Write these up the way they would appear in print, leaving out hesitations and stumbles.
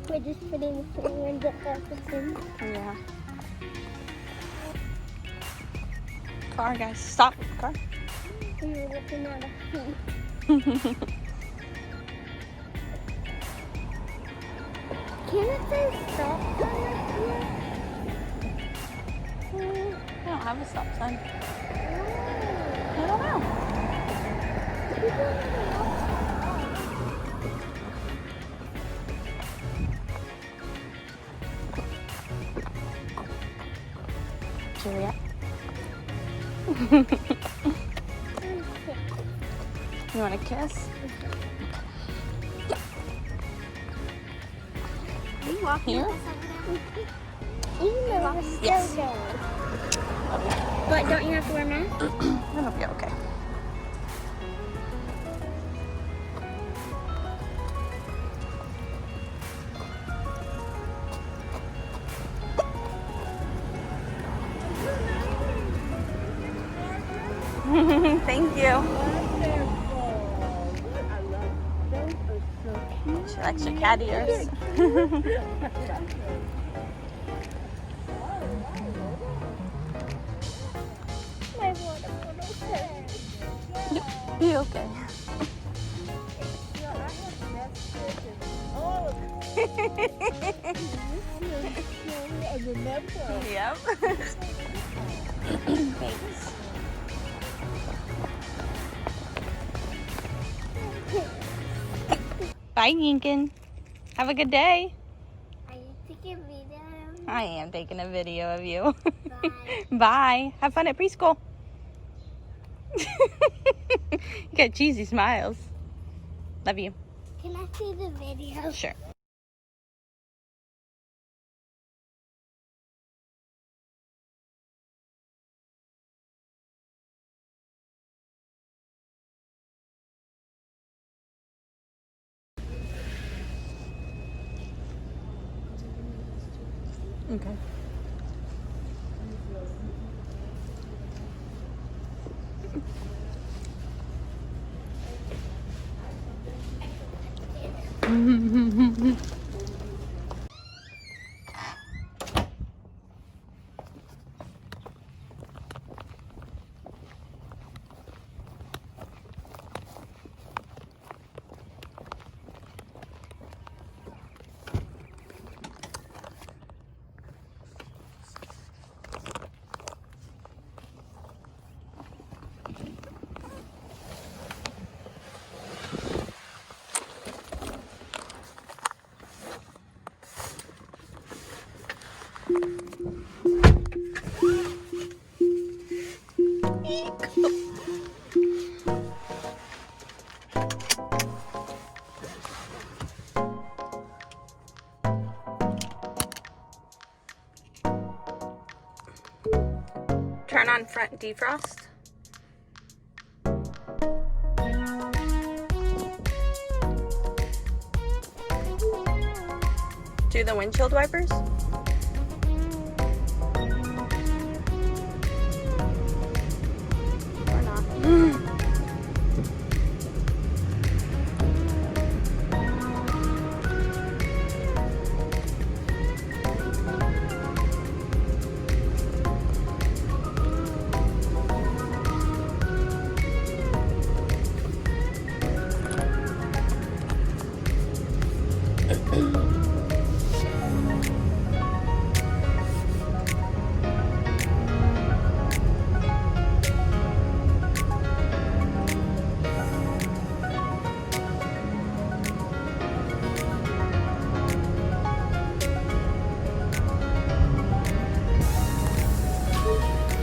We're just putting the finger in the in. Yeah. Car, guys. Stop. Car. We were looking at a feet. Can it say stop sign up here? I don't have a stop sign. I don't know. Julia. You want a kiss? Are you walking Here? with us over there? Yes. But don't you have to wear a mask? That'll be okay. Thank you. She likes your cat ears. My watermelon okay. Be okay. Yep. Thanks. Bye, Yinkin. Have a good day. Are you taking a video of me? I am taking a video of you. Bye. Bye. Have fun at preschool. You got cheesy smiles. Love you. Can I see the video? Sure. Okay. Turn on front defrost. Do the windshield wipers. Or not.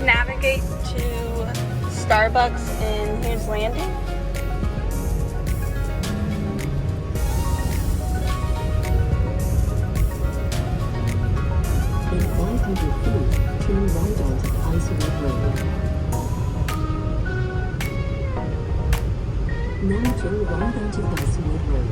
Navigate to Starbucks in Hughes Landing. In 500 feet, turn right onto Icewood Road. Now turn right onto Icewood Road.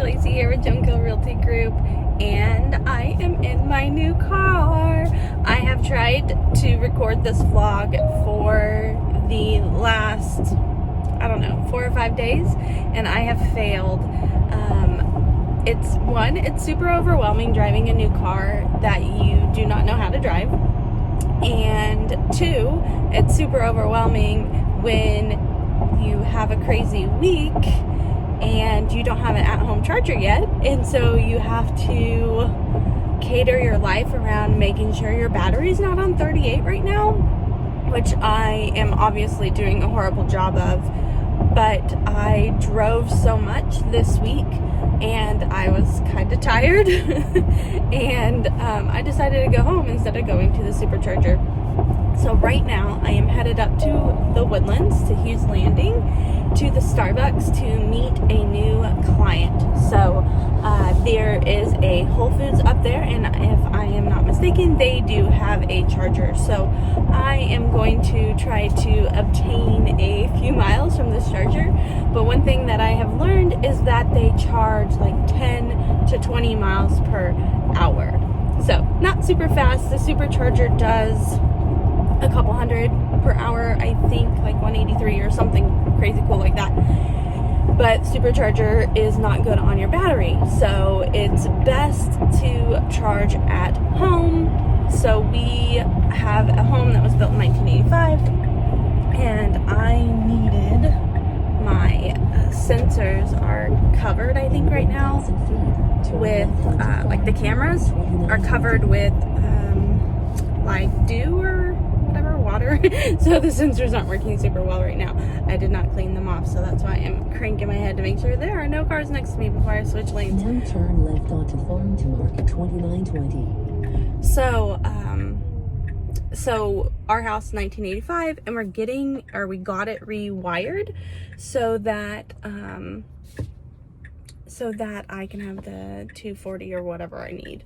Lacey here with Junko Realty Group, and I am in my new car. I have tried to record this vlog for the last, I don't know, 4 or 5 days, and I have failed. It's super overwhelming driving a new car that you do not know how to drive, and 2, it's super overwhelming when you have a crazy week and you don't have an at-home charger yet, and so you have to cater your life around making sure your battery's not on 38 right now, which I am obviously doing a horrible job of. But I drove so much this week and I was kind of tired and I decided to go home instead of going to the supercharger. So right now I am headed up to the Woodlands, to Hughes Landing, to the Starbucks to meet a new client. So there is a Whole Foods up there, and if I am not mistaken, they do have a charger. So I am going to try to obtain a few miles from this charger. But one thing that I have learned is that they charge like 10 to 20 miles per hour. So not super fast. The supercharger does a couple hundred per hour, I think, like 183 or something crazy cool like that. But supercharger is not good on your battery, so it's best to charge at home. So we have a home that was built in 1985, and I needed my sensors are covered, I think, right now with like the cameras are covered with like dew or whatever, water. So the sensors aren't working super well right now. I did not clean them off, so that's why I'm cranking my head to make sure there are no cars next to me before I switch lanes. Now turn left onto Farm to Market 2920. So our house 1985, and we got it rewired so that I can have the 240 or whatever I need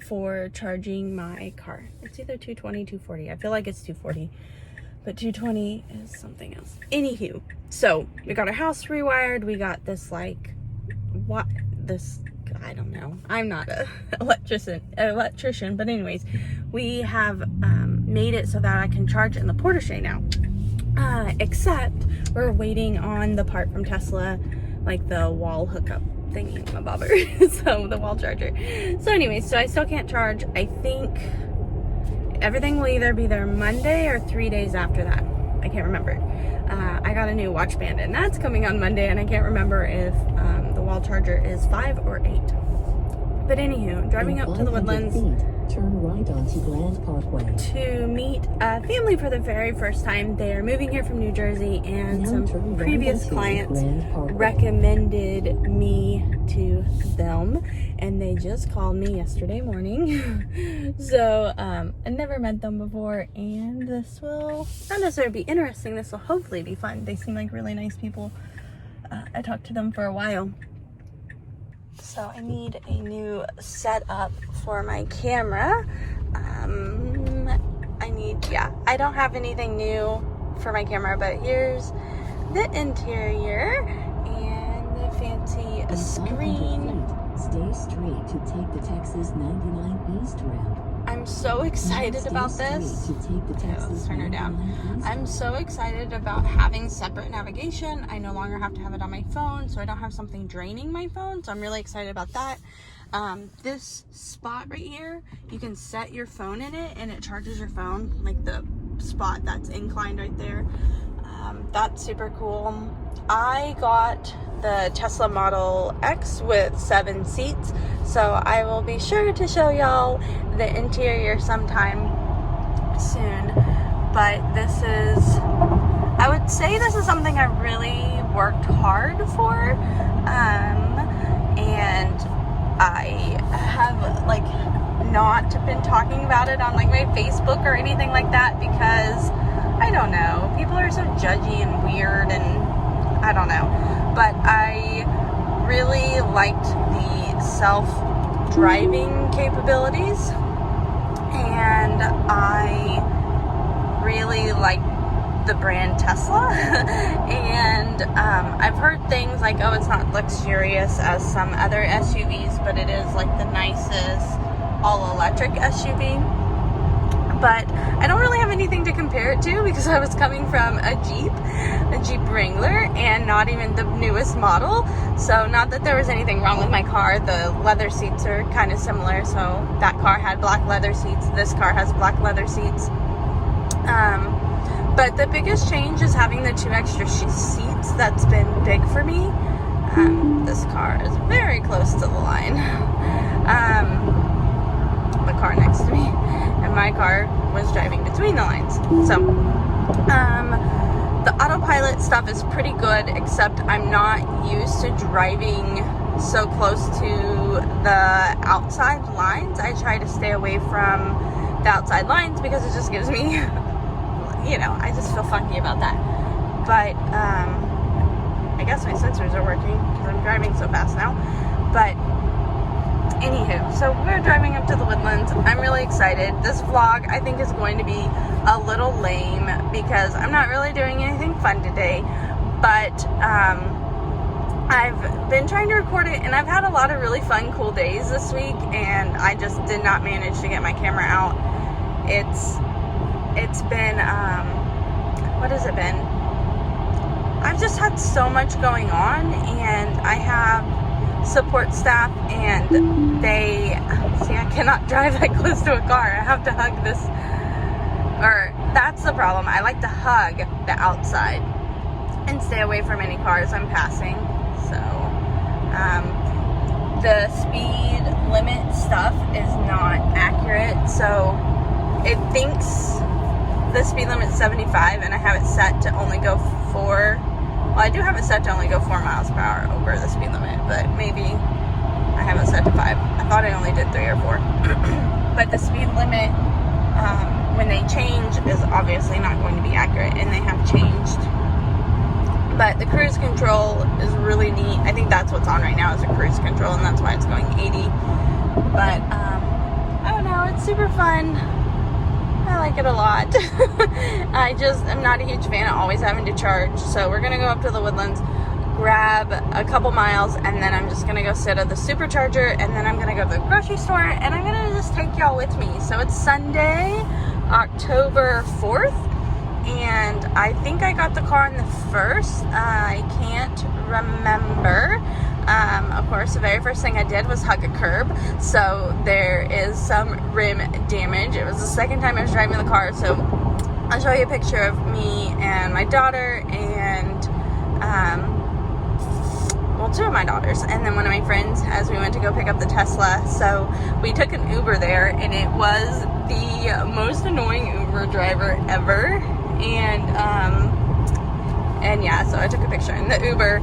for charging my car. It's either 220, 240. I feel like it's 240, but 220 is something else. Anywho, so we got our house rewired. We got this I don't know. I'm not a electrician, but anyways, we have made it so that I can charge it in the Portage now. Except we're waiting on the part from Tesla, like the wall hookup thingy bobber. So the wall charger. So anyways, so I still can't charge. I think everything will either be there Monday or 3 days after that. I can't remember. I got a new watch band, and that's coming on Monday, and I can't remember if the wall charger is 5 or 8. But anywho, driving up to the Woodlands, turn right onto Grand Parkway to meet a family for the very first time. They are moving here from New Jersey, and some previous clients recommended me to them, and they just called me yesterday morning. So I never met them before, and this will not necessarily be interesting. This will hopefully be fun. They seem like really nice people. I talked to them for a while. So I need a new setup for my camera. I don't have anything new for my camera, but here's the interior and the fancy screen. Stay straight to take the Texas 99 East ramp. I'm so excited about this. Okay, let's turn her down. I'm so excited about having separate navigation. I no longer have to have it on my phone, so I don't have something draining my phone. So I'm really excited about that. This spot right here, you can set your phone in it, and it charges your phone, like the spot that's inclined right there. That's super cool. I got the Tesla Model X with 7 seats, so I will be sure to show y'all the interior sometime soon. But I would say this is something I really worked hard for, and I have like not been talking about it on like my Facebook or anything like that, because I don't know, people are so judgy and weird, and I don't know. But I really liked the self-driving capabilities, and I really liked the brand Tesla. And And I've heard things like, oh, it's not luxurious as some other SUVs, but it is like the nicest all-electric SUV. But I don't really have anything to compare it to because I was coming from a Jeep Wrangler, and not even the newest model. So not that there was anything wrong with my car. The leather seats are kind of similar. So that car had black leather seats. This car has black leather seats. But the biggest change is having the 2 extra seats. That's been big for me. This car is very close to the line. The car next to me. And my car was driving between the lines. So, the autopilot stuff is pretty good, except I'm not used to driving so close to the outside lines. I try to stay away from the outside lines because it just gives me, you know, I just feel funky about that. But, I guess my sensors are working because I'm driving so fast now. But, anywho, so we're driving up to the Woodlands. I'm really excited. This vlog, I think, is going to be a little lame because I'm not really doing anything fun today. But I've been trying to record it, and I've had a lot of really fun, cool days this week, and I just did not manage to get my camera out. It's been, what has it been? I've just had so much going on, and I have support staff, and they see, I cannot drive that close to a car. I have to hug this, or that's the problem. I like to hug the outside and stay away from any cars I'm passing. So the speed limit stuff is not accurate, so it thinks the speed limit's 75, and I have it set to only go 4. Well, I do have it set to only go 4 miles per hour over the speed limit, but maybe I have it set to 5. I thought I only did 3 or 4. But the speed limit, when they change, is obviously not going to be accurate, and they have changed. But the cruise control is really neat. I think that's what's on right now is a cruise control, and that's why it's going 80. But, I don't know, it's super fun. I like it a lot. I just am not a huge fan of always having to charge. So we're going to go up to the Woodlands, grab a couple miles, and then I'm just going to go sit at the supercharger, and then I'm going to go to the grocery store, and I'm going to just take y'all with me. So it's Sunday, October 4th, and I think I got the car on the 1st. I can't remember. Of course, the very first thing I did was hug a curb, so there is some rim damage. It was the second time I was driving the car, so I'll show you a picture of me and my daughter, and well, 2 of my daughters, and then one of my friends as we went to go pick up the Tesla. So we took an Uber there, and it was the most annoying Uber driver ever. And yeah, so I took a picture in the Uber.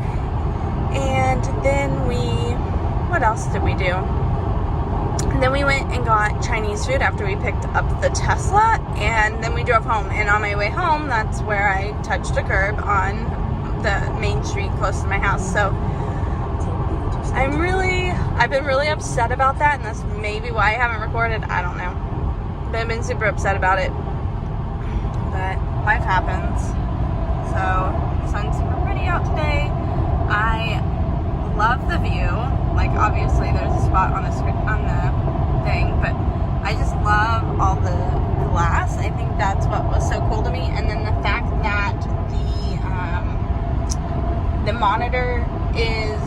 And then what else did we do? And then we went and got Chinese food after we picked up the Tesla, and then we drove home. And on my way home, that's where I touched a curb on the main street close to my house. So I've been really upset about that, and that's maybe why I haven't recorded. I don't know. But I've been super upset about it. But life happens. So the sun's super pretty out today. I love the view. Like, obviously there's a spot on the thing, but I just love all the glass. I think that's what was so cool to me. And then the fact that the monitor is,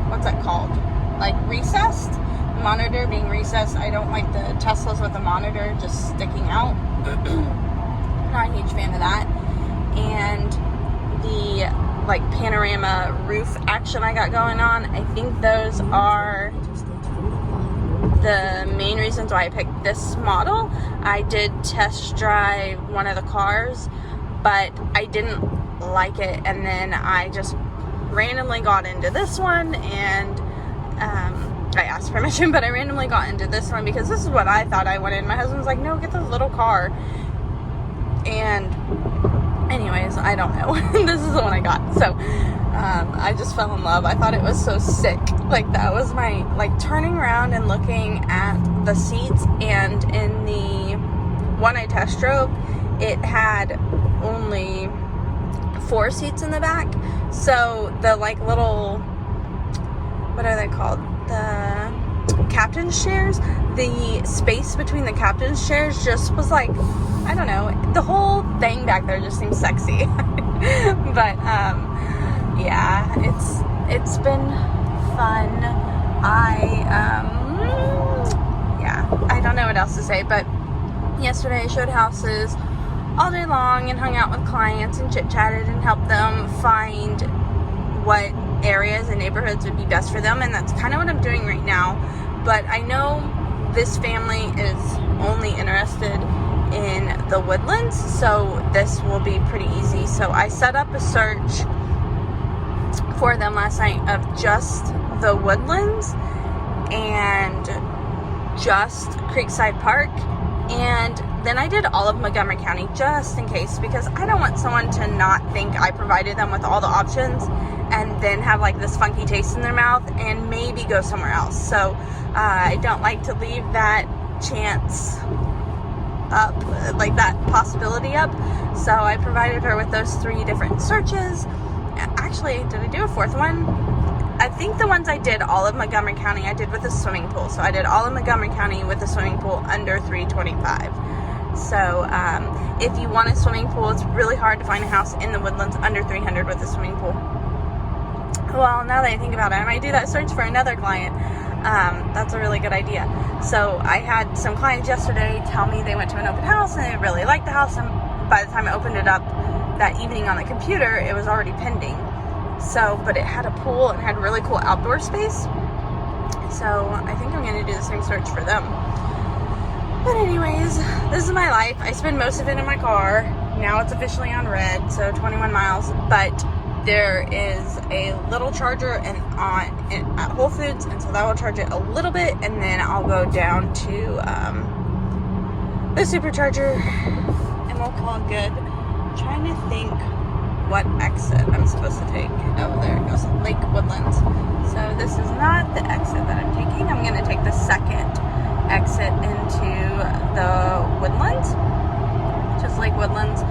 what's that called? Like recessed? The monitor being recessed. I don't like the Teslas with the monitor just sticking out. Not a huge fan of that. And the like panorama roof action I got going on, I think those are the main reasons why I picked this model. I did test drive one of the cars, but I didn't like it, and then I just randomly got into this one, and I asked permission, but I randomly got into this one because this is what I thought I wanted. My husband's like, no, get this little car. And anyways, I don't know. This is the one I got. So I just fell in love. I thought it was so sick. Like, that was my, like, turning around and looking at the seats, and in the one I test drove, it had only 4 seats in the back. So the like little, what are they called? The captain's chairs. The space between the captain's chairs just was like, I don't know, the whole thing back there just seems sexy. But yeah, it's been fun. Yeah, I don't know what else to say, but yesterday I showed houses all day long and hung out with clients and chit-chatted and helped them find what areas and neighborhoods would be best for them, and that's kind of what I'm doing right now. But I know this family is only interested in the Woodlands, so this will be pretty easy. So I set up a search for them last night of just the Woodlands and just Creekside Park, and then I did all of Montgomery County just in case, because I don't want someone to not think I provided them with all the options and then have like this funky taste in their mouth and maybe go somewhere else. So I don't like to leave that chance up, like that possibility up. So I provided her with those 3 different searches. Actually, did I do a 4th one? I think the ones I did all of Montgomery County I did with a swimming pool. So I did all of Montgomery County with a swimming pool under $325. So if you want a swimming pool, it's really hard to find a house in the Woodlands under $300 with a swimming pool. Well, now that I think about it, I might do that search for another client. That's a really good idea. So I had some clients yesterday tell me they went to an open house and they really liked the house, and by the time I opened it up that evening on the computer, it was already pending. So, but it had a pool and had really cool outdoor space. So I think I'm going to do the same search for them. But anyways, this is my life. I spend most of it in my car. Now it's officially on red, so 21 miles. But there is a little charger at Whole Foods, and so that will charge it a little bit, and then I'll go down to the supercharger, and we'll call it good. I'm trying to think what exit I'm supposed to take. Oh, there it goes, Lake Woodlands. So this is not the exit that I'm taking. I'm going to take the second exit into the Woodlands, which is Lake Woodlands.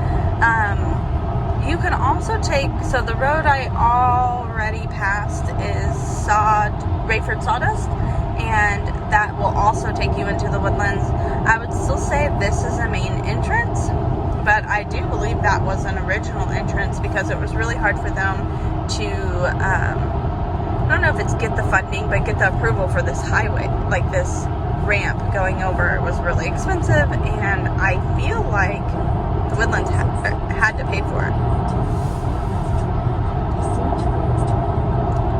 You can also take, so the road I already passed is Rayford Sawdust, and that will also take you into the Woodlands. I would still say this is a main entrance, but I do believe that was an original entrance because it was really hard for them to, I don't know if it's get the funding, but get the approval for this highway, like this ramp going over. It was really expensive, and I feel like the Woodlands had to pay for it.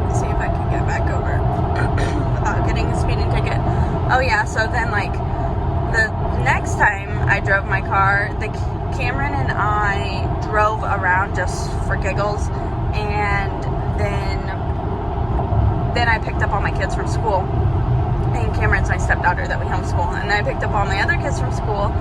Let's see if I can get back over without getting a speeding ticket. Oh yeah, so then like the next time I drove my car, Cameron and I drove around just for giggles, and then I picked up all my kids from school. And Cameron's my stepdaughter that we homeschool, and I picked up all my other kids from school.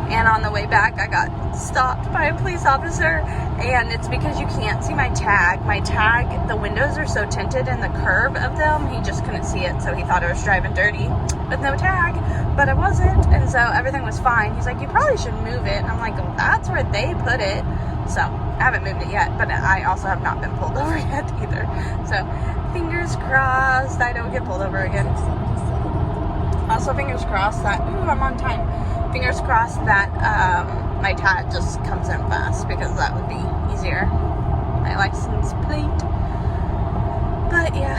And on the way back, I got stopped by a police officer, and it's because you can't see my tag. My tag, the windows are so tinted in the curve of them, he just couldn't see it, so he thought I was driving dirty with no tag, but I wasn't, and so everything was fine. He's like, you probably should move it, and I'm like, well, that's where they put it. So I haven't moved it yet, but I also have not been pulled over yet either. So fingers crossed I don't get pulled over again. Also fingers crossed that, I'm on time. Fingers crossed that my tag just comes in fast, because that would be easier. My license plate. But yeah,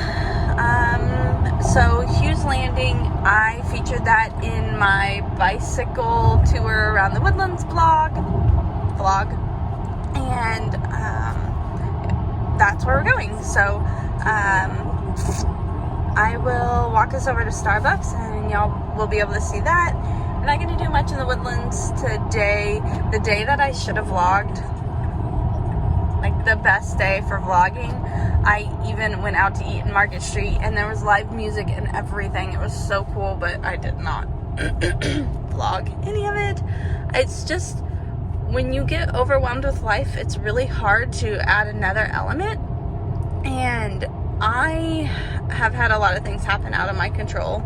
so Hughes Landing, I featured that in my bicycle tour around the Woodlands vlog, and that's where we're going. So I will walk us over to Starbucks, and y'all will be able to see that. I'm not going to do much in the Woodlands today. The day that I should have vlogged, like the best day for vlogging, I even went out to eat in Market Street, and there was live music and everything. It was so cool, but I did not vlog any of it. It's just, when you get overwhelmed with life, it's really hard to add another element, and I have had a lot of things happen out of my control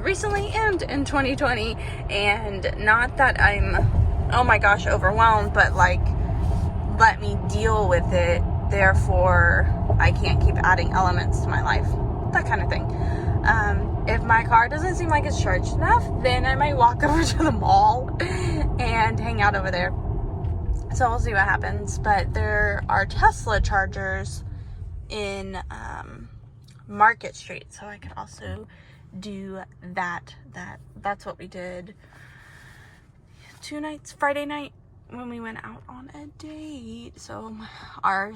recently and in 2020, and not that I'm, oh my gosh, overwhelmed, but like let me deal with it, therefore I can't keep adding elements to my life, that kind of thing. If my car doesn't seem like it's charged enough, then I might walk over to the mall and hang out over there. So we'll see what happens. But there are Tesla chargers in Market Street, so I could also do that. That's what we did 2 nights, Friday night when we went out on a date. So our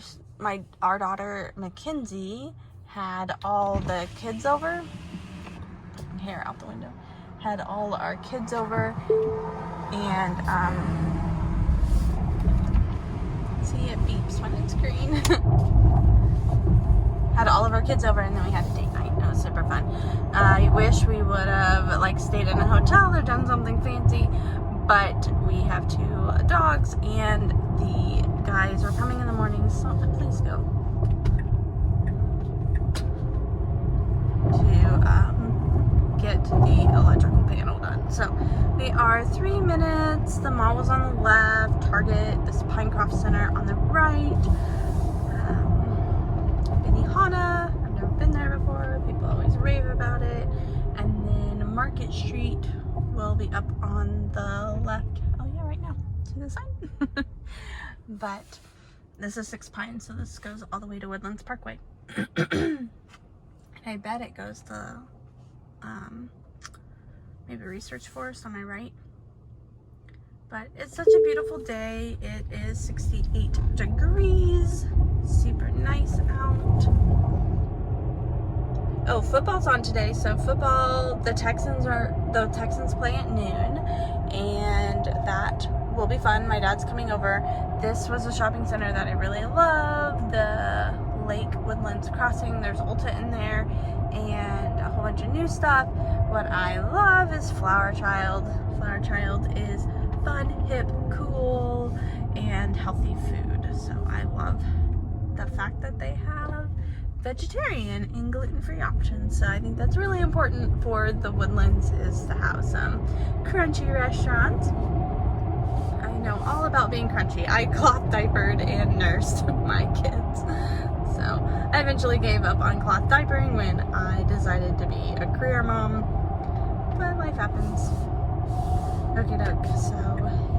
daughter Mackenzie had all the kids over. Hair out the window. Had all our kids over, and see, it beeps when it's green. Had all of our kids over, and then we had a date night. It was super fun. I wish we would have like stayed in a hotel or done something fancy, but we have 2 dogs, and the guys are coming in the morning. So please go to get the electrical panel done. So we are 3 minutes. The mall was on the left. Target, this Pinecroft Center on the right. Benihana, I've never been there before. People always rave about it. And then Market Street will be up on the left. Oh yeah, right now. See the sign? But this is 6 Pines, so this goes all the way to Woodlands Parkway. And I bet it goes to maybe Research Forest on my right. But it's such a beautiful day. It is 68 degrees, super nice out. Oh, football's on today. So football, the Texans play at noon, and that will be fun. My dad's coming over. This was a shopping center that I really love. The Lake Woodlands Crossing. There's Ulta in there, and a whole bunch of new stuff. What I love is Flower Child. Flower Child is fun, hip, cool, and healthy food. So I love the fact that they have vegetarian and gluten-free options. So I think that's really important for the Woodlands, is to have some crunchy restaurants. I know all about being crunchy. I cloth diapered and nursed my kids. So I eventually gave up on cloth diapering when I decided to be a career mom, but life happens. Okie doke, so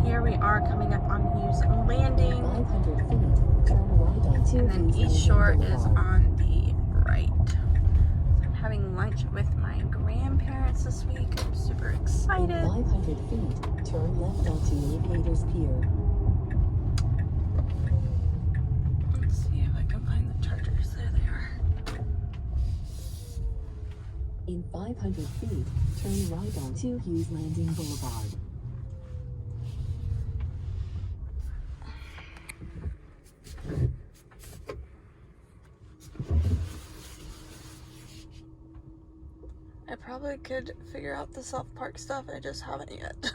here we are coming up on Hughes Landing, 500 feet, turn right onto and then Hughes East Shore Landing is Boulevard. on the right. So I'm having lunch with my grandparents this week. I'm super In excited. 500 feet, turn left onto Navigators Pier. Let's see if I can find the chargers. There they are. In 500 feet, turn right onto Hughes Landing Boulevard. I probably could figure out the self-park stuff, I just haven't yet.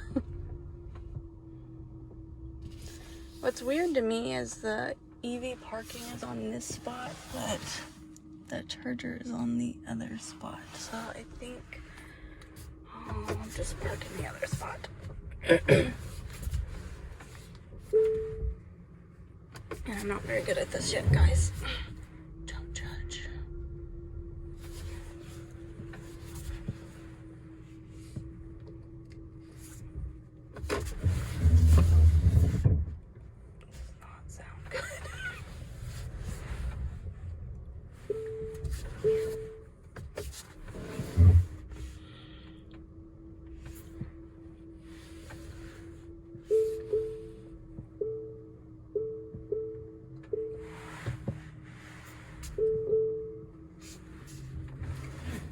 What's weird to me is the EV parking is on this spot, but the charger is on the other spot. So I think I'll just park in the other spot. And I'm not very good at this yet, guys. Don't judge. Not sound good.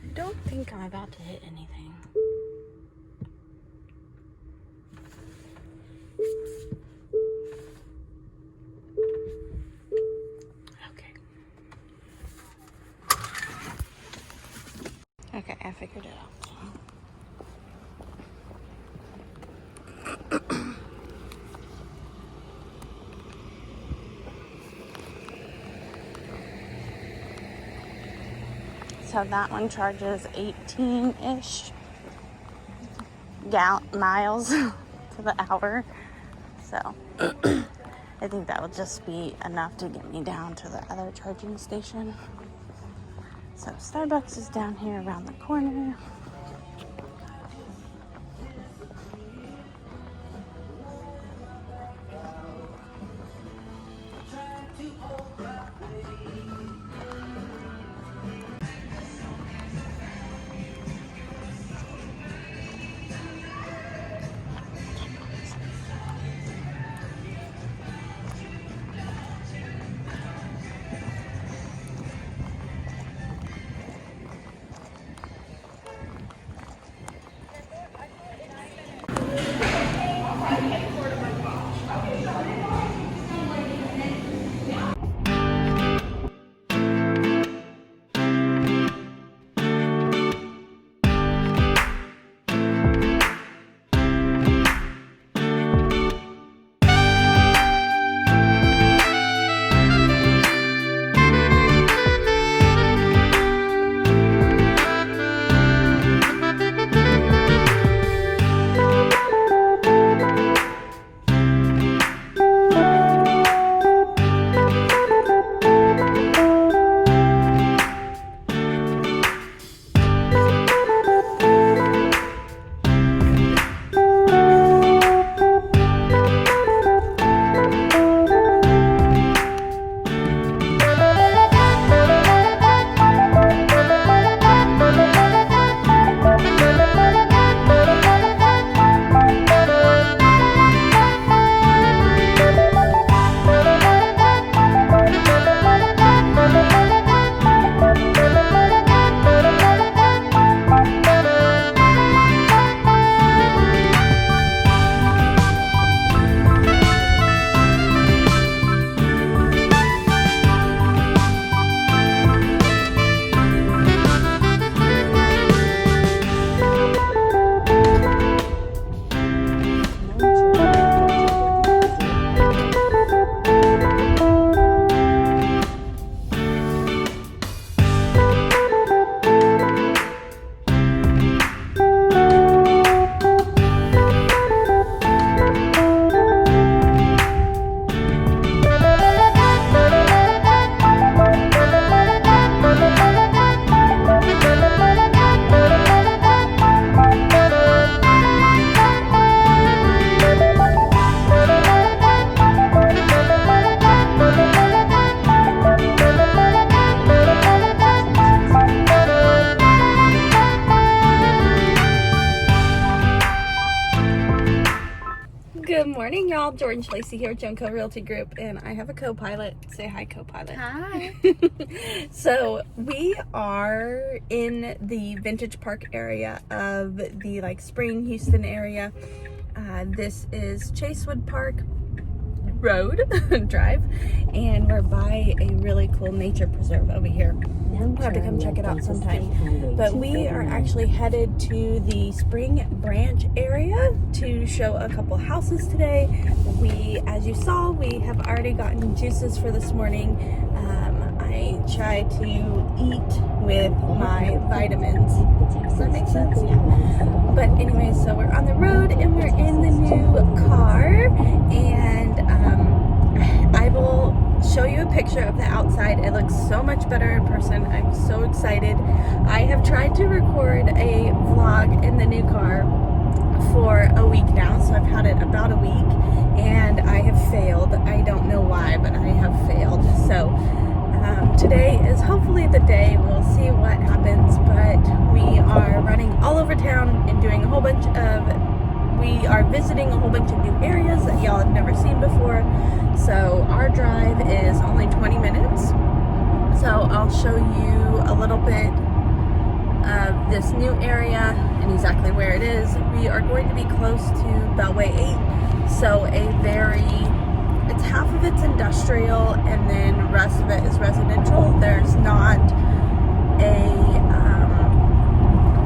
I don't think I'm about to hit anything. Okay. Okay, I figured it out. So that one charges 18-ish miles to the hour. So I think that would just be enough to get me down to the other charging station. So Starbucks is down here around the corner. Good morning, y'all. Jordan Lacey here with Junco Realty Group, and I have a co-pilot. Say hi, co-pilot. Hi. So we are in the Vintage Park area of the Spring Houston area. This is Chasewood Park Road Drive, and we're by a really cool nature preserve over here. We'll have to come check it out sometime. But we are actually headed to the Spring Branch area to show a couple houses today. As you saw, we have already gotten juices for this morning. I try to eat with my vitamins. Does that make sense? Yeah. But anyway, so we're on the road and we're in the new car, and I will show you a picture of the outside. It looks so much better in person. I'm so excited. I have tried to record a vlog in the new car for a week now, so I've had it about a week, and I have failed. I don't know why, but I have failed. So today is hopefully the day. We'll see what happens, but we are running all over town and doing a whole bunch of, we are visiting a whole bunch of new areas that y'all have never seen before. So our drive is only 20 minutes. So I'll show you a little bit of this new area and exactly where it is. We are going to be close to Beltway 8. So it's half of it's industrial and then the rest of it is residential. There's not a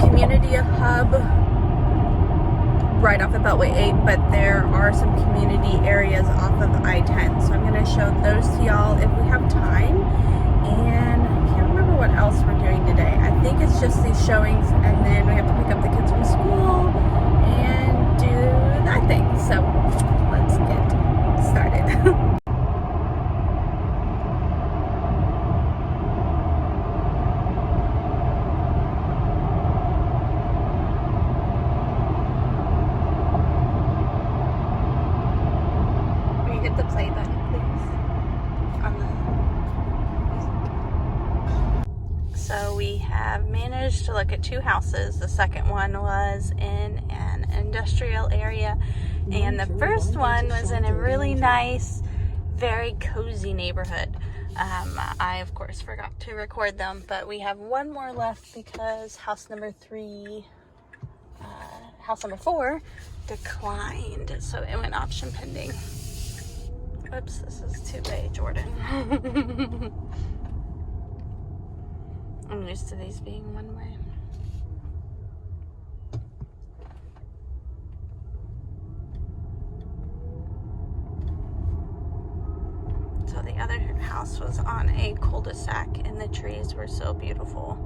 community hub right off of Beltway 8, but there are some community areas off of I-10. So I'm going to show those to y'all if we have time. And I can't remember what else we're doing today. I think it's just these showings, and then we have to pick up the kids from school and do that thing. So let's get started. have managed to look at 2 houses. The second one was in an industrial area, and the first one was in a really nice, very cozy neighborhood. I of course forgot to record them, but we have one more left because house number 4 declined, so it went option pending. Oops, this is 2-way, Jordan. I'm used to these being 1-way. So the other house was on a cul-de-sac, and the trees were so beautiful.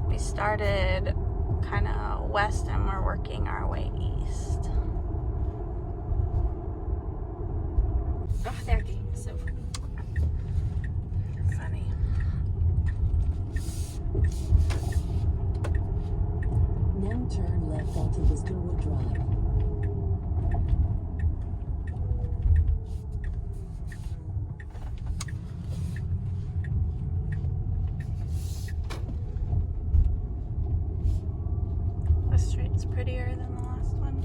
We started kind of west and we're working our way east. Oh, that game is so funny. Now turn left onto Wisterwood Drive. The street's prettier than the last one.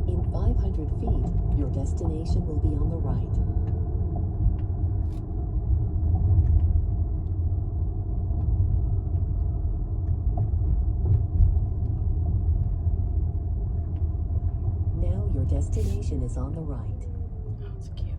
In 500 feet, your destination will be on the right. Now your destination is on the right. Oh, it's cute.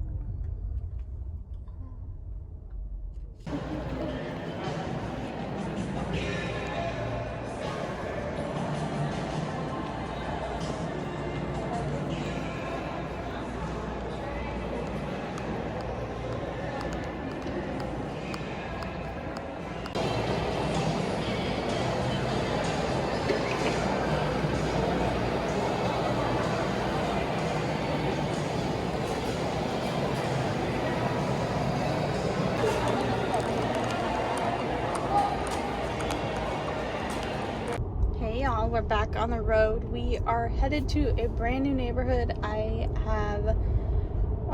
Hey y'all, we're back on the road. We are headed to a brand new neighborhood. I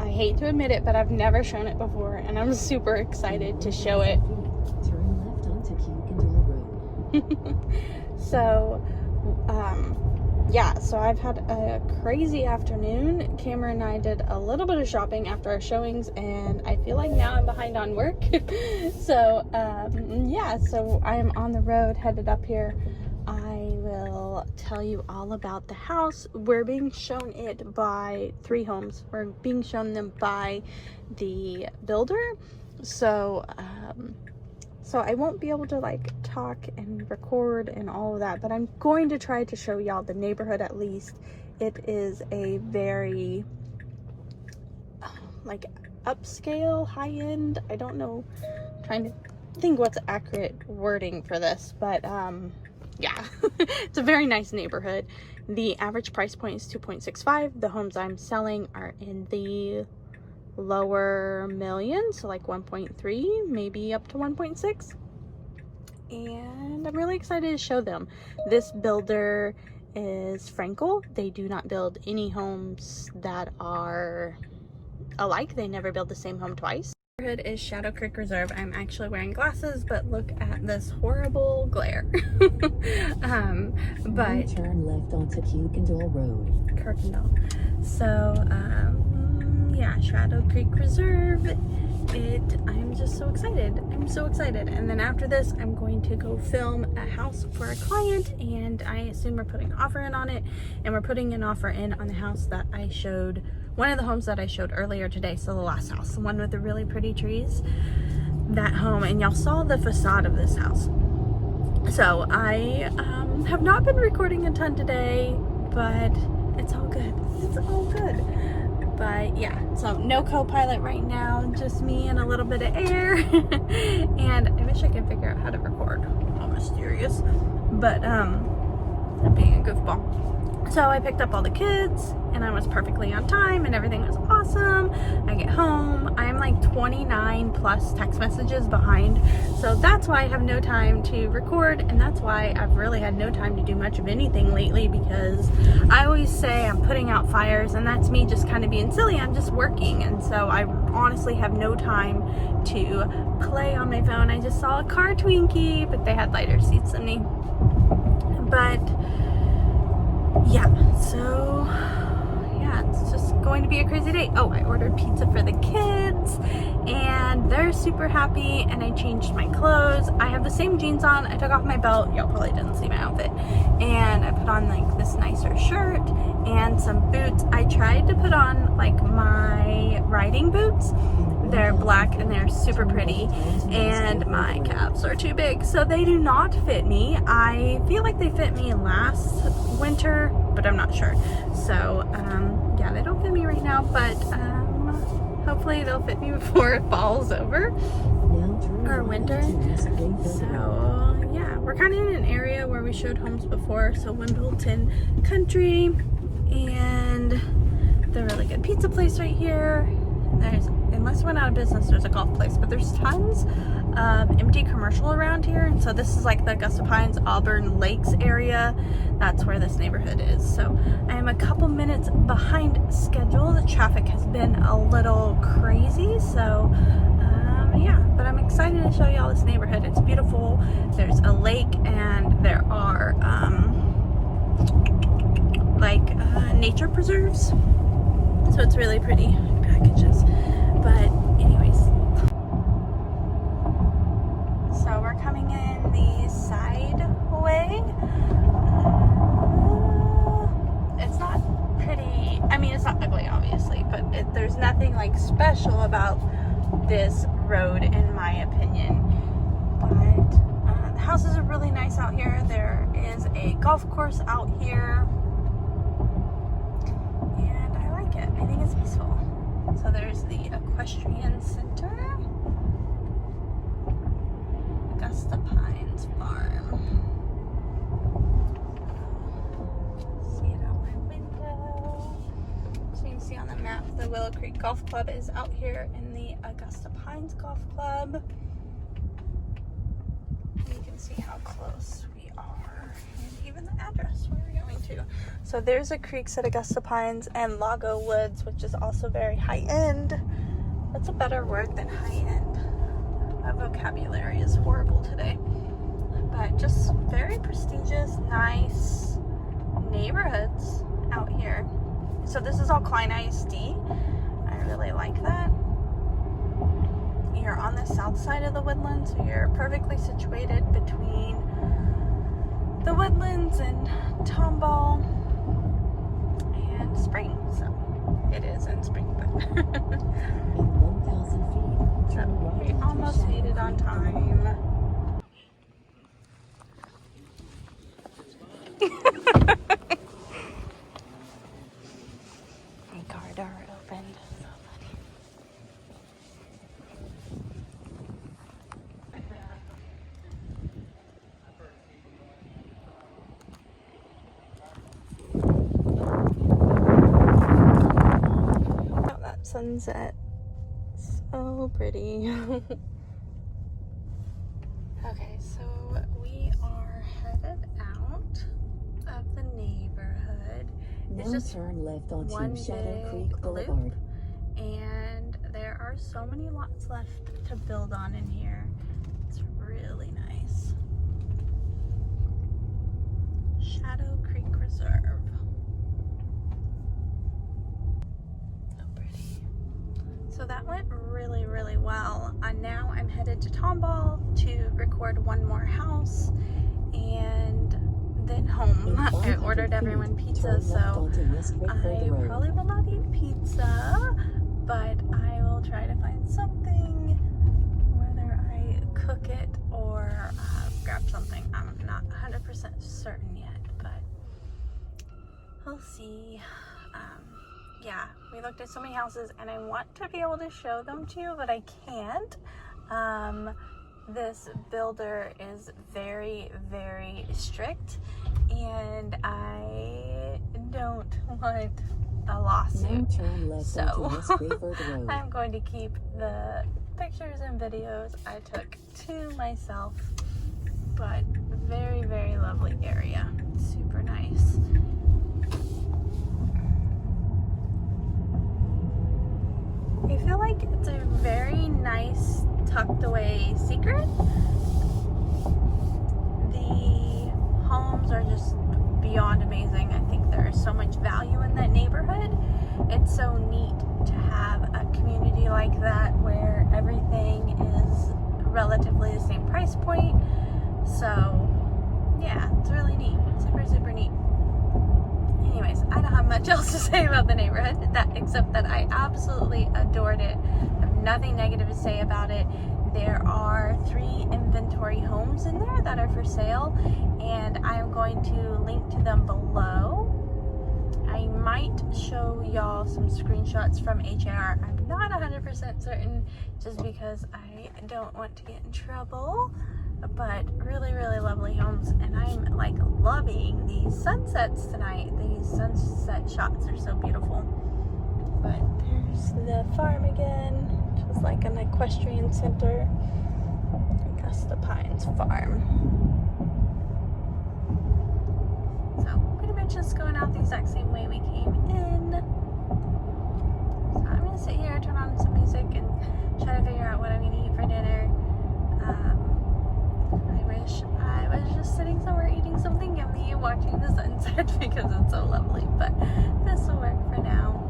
hate to admit it, but I've never shown it before, and I'm super excited to show it. Turn left onto Cucandor Road. So, yeah, so I've had a crazy afternoon. Cameron and I did a little bit of shopping after our showings, and I feel like now I'm behind on work. So, yeah, so I am on the road, headed up here. I will tell you all about the house. We're being shown it by 3 homes. We're being shown them by the builder. So, so I won't be able to like talk and record and all of that, but I'm going to try to show y'all the neighborhood at least. It is a very like upscale, high-end, I don't know, trying to think what's accurate wording for this, but yeah, it's a very nice neighborhood. The average price point is 2.65. The homes I'm selling are in the lower millions, so like 1.3, maybe up to 1.6. And I'm really excited to show them. This builder is Frankel. They do not build any homes that are alike. They never build the same home twice. The neighborhood is Shadow Creek Reserve. I'm actually wearing glasses, but look at this horrible glare. But turn left onto Cucandor Road. Kirkendall. So, yeah, Shadow Creek Reserve. I'm just so excited. I'm so excited. And then after this, I'm going to go film a house for a client, and I assume we're putting an offer in on it. And we're putting an offer in on the house that I showed, one of the homes that I showed earlier today. So the last house, the one with the really pretty trees, that home. And y'all saw the facade of this house. So I have not been recording a ton today, but it's all good. It's all good. But yeah, so no co-pilot right now, just me and a little bit of air. And I wish I could figure out how to record. All mysterious. But I'm being a goofball. So I picked up all the kids and I was perfectly on time and everything was awesome. I get home, I'm like 29 plus text messages behind. So that's why I have no time to record, and that's why I've really had no time to do much of anything lately, because I always say I'm putting out fires, and that's me just kind of being silly. I'm just working, and so I honestly have no time to play on my phone. I just saw a car Twinkie, but they had lighter seats than me. But yeah, so yeah, it's just going to be a crazy day. Oh, I ordered pizza for the kids and they're super happy, and I changed my clothes. I have the same jeans on. I took off my belt. Y'all probably didn't see my outfit. And I put on like this nicer shirt and some boots. I tried to put on like my riding boots. They're black and they're super pretty, and my calves are too big, so they do not fit me. I feel like they fit me last winter, but I'm not sure. So yeah, they don't fit me right now, but hopefully they'll fit me before it falls over or winter. So yeah, we're kind of in an area where we showed homes before, so Wimbledon Country, and the really good pizza place right here. There's, unless it went out of business, there's a golf place, but there's tons of empty commercial around here. And so this is like the Augusta Pines, Auburn Lakes area. That's where this neighborhood is. So I am a couple minutes behind schedule. The traffic has been a little crazy. So yeah, but I'm excited to show you all this neighborhood. It's beautiful. There's a lake and there are nature preserves. So it's really pretty. Packages. But anyways, so we're coming in the side way. It's not pretty. I mean, it's not ugly, obviously, but there's nothing like special about this road, in my opinion. But the houses are really nice out here. There is a golf course out here, and I like it. I think it's peaceful. So there's the Equestrian Center, Augusta Pines Farm. See it out my window. So you can see on the map, the Willow Creek Golf Club is out here in the Augusta Pines Golf Club. And you can see how close we are, and even the address where we're going to. So there's a creeks at Augusta Pines and Lago Woods, which is also very high-end. That's a better word than high-end. My vocabulary is horrible today. But just very prestigious, nice neighborhoods out here. So this is all Klein ISD. I really like that. You're on the south side of the Woodlands, so you're perfectly situated between the Woodlands and Tomball and Spring. So it is in Spring, but In 1,000 feet, turn right we onto almost made it on time. My car door opened. So funny. Oh, that sunset. So pretty. Okay, so we are headed out of the neighborhood. It's Now just turn left one onto Shadow big Creek loop, Boulevard. and there are so many lots left to build on in here. It's really nice. Shadow Creek Reserve. So pretty. So that went really, really well. Now I'm headed to Tomball to record one more house and then home. I ordered everyone pizza, so I probably will not eat pizza, but I will try to find something, whether I cook it or grab something. I'm not 100% certain yet, but we'll see. Yeah, we looked at so many houses and I want to be able to show them to you, but I can't this builder is very, very strict, and I don't want a lawsuit. So I'm going to keep the pictures and videos I took to myself. But very, very lovely area. Super nice. I feel like it's a very nice tucked away secret. The homes are just beyond amazing. I think there is so much value in that neighborhood. It's so neat to have a community like that where everything is relatively the same price point. So yeah, it's really neat. Super, super neat. Anyways, I don't have much else to say about the neighborhood except that I absolutely adored it. I have nothing negative to say about it. There are 3 inventory homes in there that are for sale, and I am going to link to them below. I might show y'all some screenshots from HAR. I'm not 100% certain just because I don't want to get in trouble. But really, really lovely homes, and I'm like loving these sunsets tonight. These sunset shots are so beautiful. But there's the farm again, which is like an equestrian center. Augusta Pines Farm. So pretty much just going out the exact same way we came in. So I'm gonna sit here, turn on some music, and try to figure out what I'm gonna eat for dinner. I wish I was just sitting somewhere eating something yummy and watching the sunset because it's so lovely, but this will work for now.